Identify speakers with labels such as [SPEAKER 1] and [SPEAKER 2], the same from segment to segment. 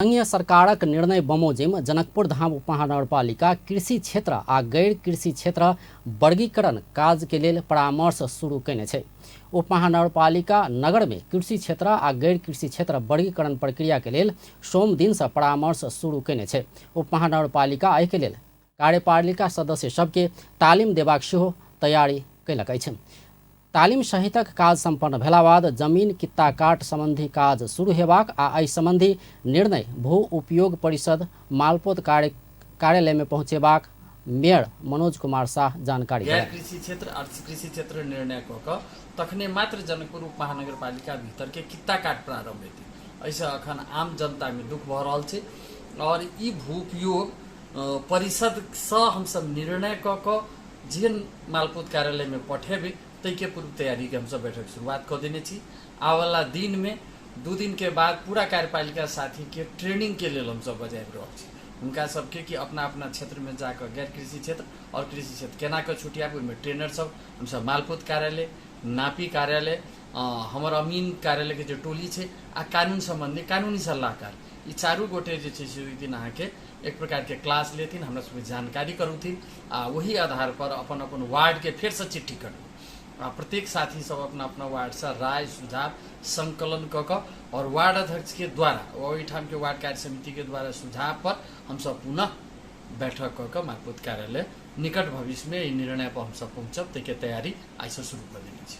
[SPEAKER 1] संघीय सरकारक निर्णय बमोजिम जनकपुर धाम उपमहानगरपालिका कृषि क्षेत्र आ गैर कृषि क्षेत्र वर्गीकरण काज के लेल परामर्श शुरू कयने छै। उपमहानगरपालिका नगर में कृषि क्षेत्र आ गैर कृषि क्षेत्र वर्गीकरण प्रक्रिया के लेल सोम दिन से परामर्श शुरू कयने छै। उपमहानगरपालिका एहि के लेल कार्यपालिका सदस्य सबके तालीम देबाक सेहो तैयारी कयलक अछि। तालीम सहितक काज संपन्न भेला बाद जमीन कित्ता काट संबंधी काज शुरू हेबाक आ एहि संबंधी निर्णय भू उपयोग परिषद मालपोत कार्यालय में पहुंचेबाक मेयर मनोज कुमार शाह जानकारी
[SPEAKER 2] गैर कृषि क्षेत्र और कृषि क्षेत्र निर्णय क तखने मात्र जनकपुर उपमहानगरपालिका भीतर के कित्ता काट प्रारंभ हेतै। ऐसे अखन आम जनता में दुख भ रहल छै और ई भू उपयोग परिषद से हम सब निर्णय क जेहन मालपोत कार्यालय में पठेबे तै के पूर्व तैयारी के हम सब बैठक शुरुआत कर देने छी। आवाला दिन में 2 दिन के बाद पूरा कार्यपालिका साथी के ट्रेनिंग के लिए हम सब बजाय रहल छी। उनका सबके कि अपना अपना क्षेत्र में जाकर गैर कृषि क्षेत्र और कृषि क्षेत्र केना के छुटिया में ट्रेनर सब हम सब मालपोत कार्यालय, नापी कार्यालय, हमर अमीन कार्यालय के जो टोली छै आ कानून संबंधी कानूनी सलाहकार ई चारू गोटे जे छै से दिन अहाँ के एक प्रकार के क्लास लेथिन, हमरा सबके जानकारी करूथिन आ वही आधार पर अपन अपन वार्ड के फिर से चिट्ठी करू। प्रत्येक साथी सब अपना अपना वार्ड से राय सुझाव संकलन क और वार्ड अध्यक्ष के द्वारा वही ठाम के वार्ड कार्य समिति के द्वारा सुझाव पर हम सब पुनः बैठक क मालपोत कार्यालय निकट भविष्य में निर्णय पर हम सब पहुंचब तै के तैयारी आज से शुरू कर देने छी।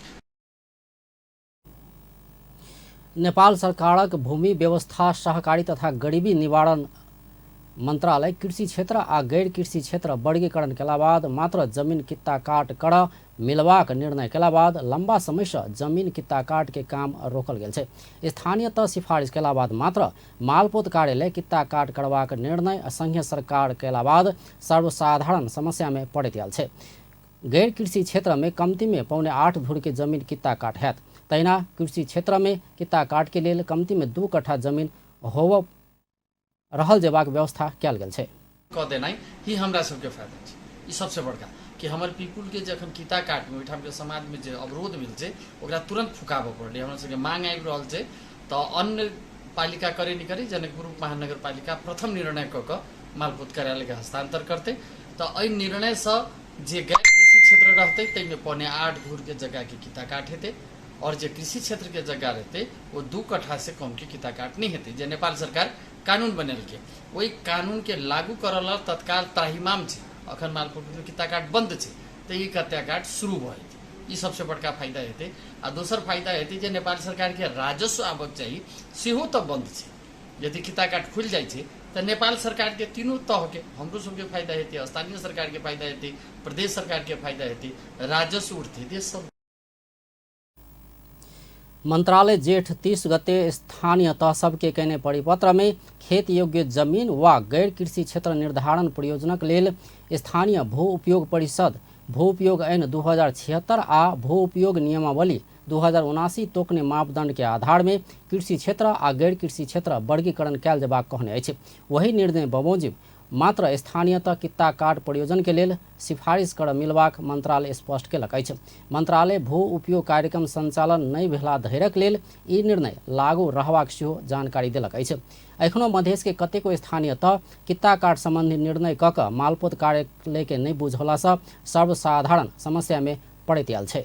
[SPEAKER 1] नेपाल सरकारक भूमि व्यवस्था सहकारी तथा गरीबी निवारण मंत्रालय कृषि क्षेत्र आ गैर कृषि क्षेत्र वर्गीकरण केला बाद मात्र जमीन कित्ता काट कर मिलवाक निर्णय केला बाद लंबा समय से जमीन कित्ता काट के काम रोकल गेल छै। स्थानीय तह सिफारिश केला बाद मात्र मालपोत कार्यालय कित्ता काट करबाक निर्णय संघीय सरकार केला बाद सर्वसाधारण समस्या में पड़ैत आयल छै। गैर कृषि क्षेत्र में कमती में 8.25 धूर के जमीन कित्ता काट हैत। तहिना कृषि क्षेत्र में कित्ता काट के लेल कमती में 2 कट्ठा जमीन होब रहल जेबाक व्यवस्था कयल गेल छै।
[SPEAKER 2] क देनाइ ही हमरा सबके फायदा छै। ई सबसे बड़का कि हमर पीपुल के जखन कित्ता काट में ओहिठाम के समाज में जे अवरोध मिल छै ओकरा तुरंत फुकाबऽ पड़लै। हमरा सबके मांग आबि रहल छै तऽ अन्य पालिका करे नहीं करे जनकपुर महानगरपालिका प्रथम निर्णय क मालपोत कार्यालय के हस्तांतर करते तो एहि निर्णय से जे गैर कृषि क्षेत्र रहते तै में 8.25 धूर के जगह के कित्ता काट हेतै और जे कृषि क्षेत्र के जगह रहते वो 2 कट्ठा से कम के कित्ता काट नहीं हेतै। जे नेपाल सरकार कानून बनल के वही कानून के लागू करल तत्काल त्राहिमाम छै। अखन मालपोत में कित्ता काट बंद छै तो ई कित्ता काट शुरू भ जेतै। ई सबसे बड़का फायदा हेतै। आ दोसर फायदा हेतै जे नेपाल सरकार के राजस्व आबक चाहिए सेहो तो बंद छै। यदि कित्ता काट खुल जाय छै तो नेपाल सरकार के तीनों तह के हमरो सबके फायदा हेतै, स्थानीय सरकार के फायदा हेतै, प्रदेश सरकार के फायदा हेतै, राजस्व उठतै। देश सब
[SPEAKER 1] मंत्रालय जेठ 30 गते स्थानीय तह सबके कहने परिपत्र में खेत योग्य जमीन व गैर कृषि क्षेत्र निर्धारण प्रयोजनक लेल स्थानीय भू उपयोग परिषद भू उपयोग ऐन 2076 आ भू उपयोग नियमावली 2079 तोकने मापदंड के आधार में कृषि क्षेत्र आ गैर कृषि क्षेत्र वर्गीकरण कयल जेबाक कहने अछि। वही निर्णय बमोजिम मात्र स्थानीयतः कित्ता काट प्रयोजन के लेल सिफारिश कर मिलबाक मंत्रालय स्पष्ट केलक अछि। मंत्रालय भू उपयोग कार्यक्रम संचालन नहीं भेला धरिक लेल ई निर्णय लागू रहबाक सेहो जानकारी देलक अछि। एखनो मधेश के कतेको स्थानीयतः कित्ता काट संबंधी निर्णय क मालपोत कार्यालय के नहीं बुझला से सर्वसाधारण समस्या में पड़ैत आयल छै।